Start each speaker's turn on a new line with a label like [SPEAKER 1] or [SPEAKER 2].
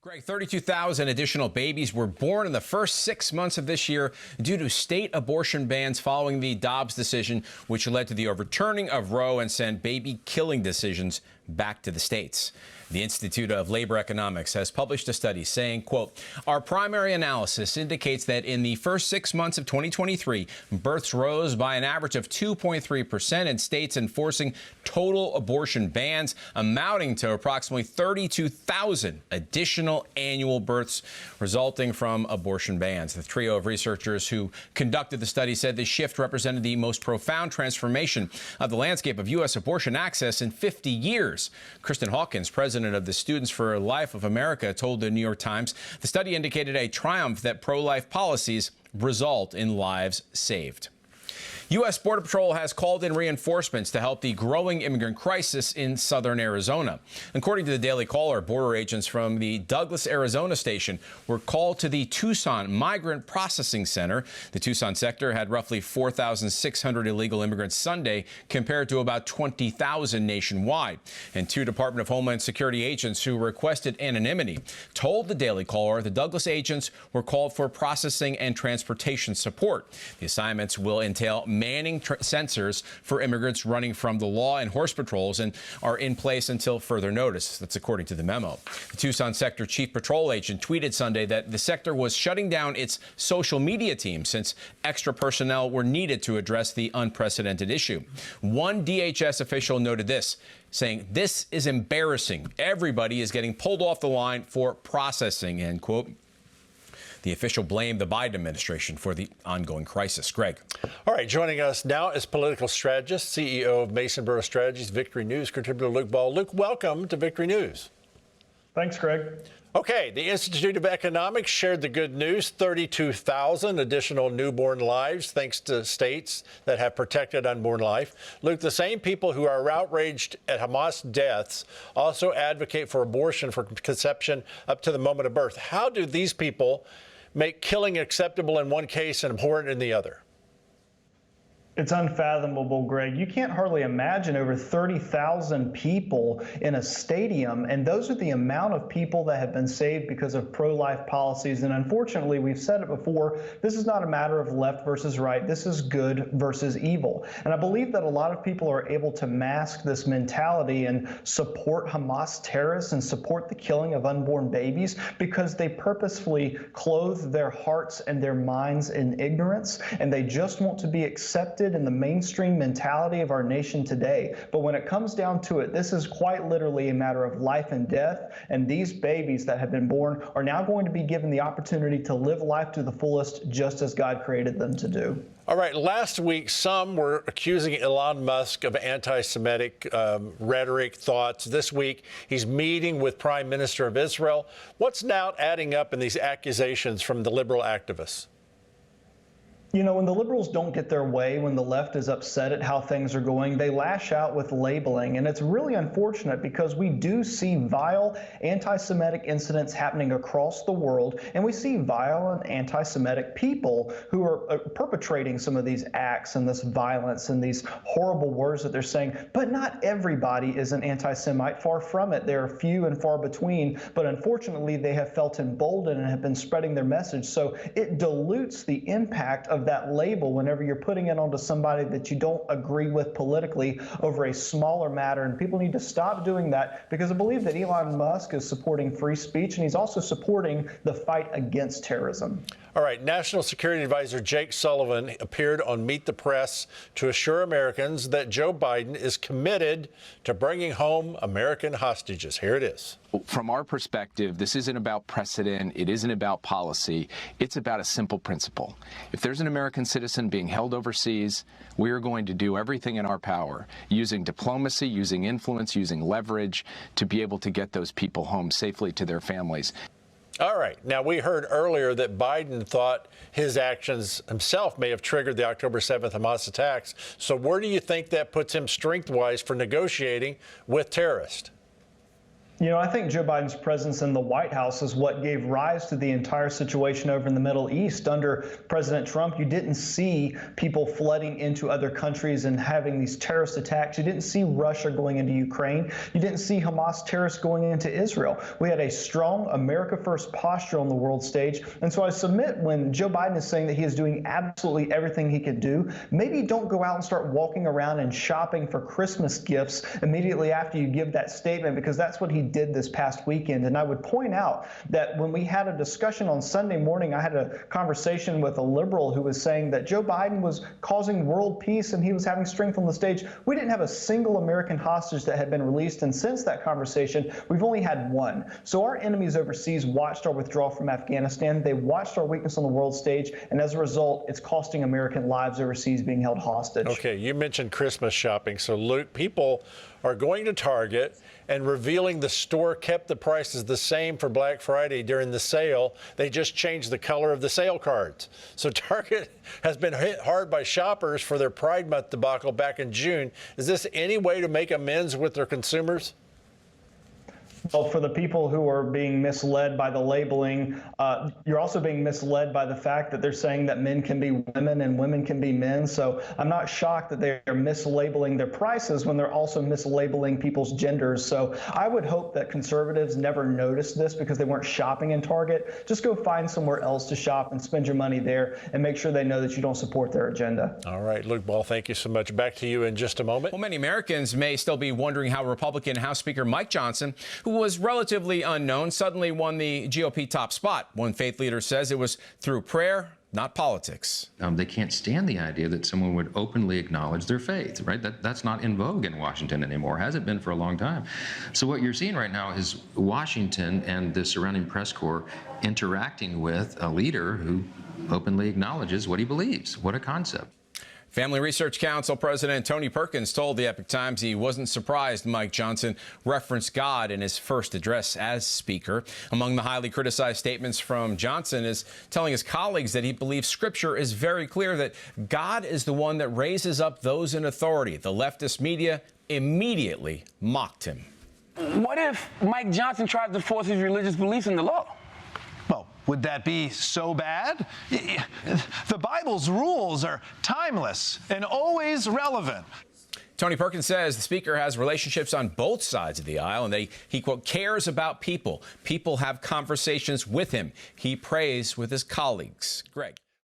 [SPEAKER 1] Greg, 32,000 additional babies were born in the first 6 months of this year due to state abortion bans following the Dobbs decision, which led to the overturning of Roe and sent baby killing decisions back to the states. The Institute of Labor Economics has published a study saying, quote, our primary analysis indicates that in the first 6 months of 2023, births rose by an average of 2.3% in states enforcing total abortion bans, amounting to approximately 32,000 additional annual births resulting from abortion bans. The trio of researchers who conducted the study said the shift represented the most profound transformation of the landscape of U.S. abortion access in 50 years. Kristen Hawkins, president of the Students for Life of America, told the New York Times the study indicated a triumph that pro-life policies result in lives saved. U.S. Border Patrol has called in reinforcements to help the growing immigrant crisis in southern Arizona. According to the Daily Caller, border agents from the Douglas, Arizona station were called to the Tucson Migrant Processing Center. The Tucson sector had roughly 4,600 illegal immigrants Sunday, compared to about 20,000 nationwide. And two Department of Homeland Security agents who requested anonymity told the Daily Caller the Douglas agents were called for processing and transportation support. The assignments will entail manning sensors for immigrants running from the law and horse patrols and are in place until further notice. That's according to the memo. The Tucson sector chief patrol agent tweeted Sunday that the sector was shutting down its social media team since extra personnel were needed to address the unprecedented issue. One DHS official noted this, saying, "This is embarrassing. Everybody is getting pulled off the line for processing," end quote. The official blamed the Biden administration for the ongoing crisis. Greg.
[SPEAKER 2] All right, joining us now is political strategist, CEO of Mason Borough Strategies, Victory News contributor Luke Ball. Luke, welcome to Victory News.
[SPEAKER 3] Thanks, Greg.
[SPEAKER 2] Okay, the Institute of Economics shared the good news, 32,000 additional newborn lives thanks to states that have protected unborn life. Luke, the same people who are outraged at Hamas deaths also advocate for abortion from conception up to the moment of birth. How do these people make killing acceptable in one case and abhorrent in the other?
[SPEAKER 3] It's unfathomable, Greg. You can't hardly imagine over 30,000 people in a stadium, and those are the amount of people that have been saved because of pro-life policies. And unfortunately, we've said it before, this is not a matter of left versus right. This is good versus evil. And I believe that a lot of people are able to mask this mentality and support Hamas terrorists and support the killing of unborn babies because they purposefully clothe their hearts and their minds in ignorance, and they just want to be accepted in the mainstream mentality of our nation today. But when it comes down to it, this is quite literally a matter of life and death. And these babies that have been born are now going to be given the opportunity to live life to the fullest, just as God created them to do.
[SPEAKER 2] All right, last week, some were accusing Elon Musk of anti-Semitic rhetoric, thoughts. This week, he's meeting with Prime Minister of Israel. What's now adding up in these accusations from the liberal activists?
[SPEAKER 3] You know, when the liberals don't get their way, when the left is upset at how things are going, they lash out with labeling. And it's really unfortunate because we do see vile anti-Semitic incidents happening across the world. And we see vile and anti-Semitic people who are perpetrating some of these acts and this violence and these horrible words that they're saying. But not everybody is an anti-Semite. Far from it. There are few and far between. But unfortunately, they have felt emboldened and have been spreading their message. So it dilutes the impact of that label whenever you're putting it onto somebody that you don't agree with politically over a smaller matter. And people need to stop doing that because I believe that Elon Musk is supporting free speech and he's also supporting the fight against terrorism.
[SPEAKER 2] All right, National Security Advisor Jake Sullivan appeared on Meet the Press to assure Americans that Joe Biden is committed to bringing home American hostages. Here it is.
[SPEAKER 4] From our perspective, this isn't about precedent. It isn't about policy. It's about a simple principle. If there's an American citizen being held overseas, we are going to do everything in our power, using diplomacy, using influence, using leverage, to be able to get those people home safely to their families.
[SPEAKER 2] All right. Now, we heard earlier that Biden thought his actions himself may have triggered the October 7th Hamas attacks. So where do you think that puts him strength-wise for negotiating with terrorists?
[SPEAKER 3] You know, I think Joe Biden's presence in the White House is what gave rise to the entire situation over in the Middle East. Under President Trump, you didn't see people flooding into other countries and having these terrorist attacks. You didn't see Russia going into Ukraine. You didn't see Hamas terrorists going into Israel. We had a strong America First posture on the world stage. And so I submit, when Joe Biden is saying that he is doing absolutely everything he could do, maybe don't go out and start walking around and shopping for Christmas gifts immediately after you give that statement, because that's what he did this past weekend. And I would point out that when we had a discussion on Sunday morning, I had a conversation with a liberal who was saying that Joe Biden was causing world peace and he was having strength on the stage. We didn't have a single American hostage that had been released. And since that conversation, we've only had one. So our enemies overseas watched our withdrawal from Afghanistan. They watched our weakness on the world stage. And as a result, it's costing American lives overseas being held hostage.
[SPEAKER 2] Okay, you mentioned Christmas shopping. So, Luke, people are going to Target and revealing the store kept the prices the same for Black Friday during the sale. They just changed the color of the sale cards. So Target has been hit hard by shoppers for their Pride Month debacle back in June. Is this any way to make amends with their consumers?
[SPEAKER 3] Well, for the people who are being misled by the labeling, you're also being misled by the fact that they're saying that men can be women and women can be men. So I'm not shocked that they're mislabeling their prices when they're also mislabeling people's genders. So I would hope that conservatives never noticed this because they weren't shopping in Target. Just go find somewhere else to shop and spend your money there and make sure they know that you don't support their agenda.
[SPEAKER 2] All right, Luke Ball, thank you so much. Back to you in just a moment.
[SPEAKER 1] Well, many Americans may still be wondering how Republican House Speaker Mike Johnson, who was relatively unknown, suddenly won the GOP top spot. One faith leader says it was through prayer, not politics.
[SPEAKER 5] They can't stand the idea that someone would openly acknowledge their faith, right? That's not in vogue in Washington anymore. Hasn't been for a long time. So what you're seeing right now is Washington and the surrounding press corps interacting with a leader who openly acknowledges what he believes. What a concept.
[SPEAKER 1] Family Research Council President Tony Perkins told the Epoch Times he wasn't surprised Mike Johnson referenced God in his first address as Speaker. Among the highly criticized statements from Johnson is telling his colleagues that he believes Scripture is very clear that God is the one that raises up those in authority. The leftist media immediately mocked him.
[SPEAKER 6] What if Mike Johnson tried to force his religious beliefs into law?
[SPEAKER 7] Well, would that be so bad? The Bible's rules are timeless and always relevant.
[SPEAKER 1] Tony Perkins says the speaker has relationships on both sides of the aisle and that he, quote, cares about people. People have conversations with him. He prays with his colleagues. Greg.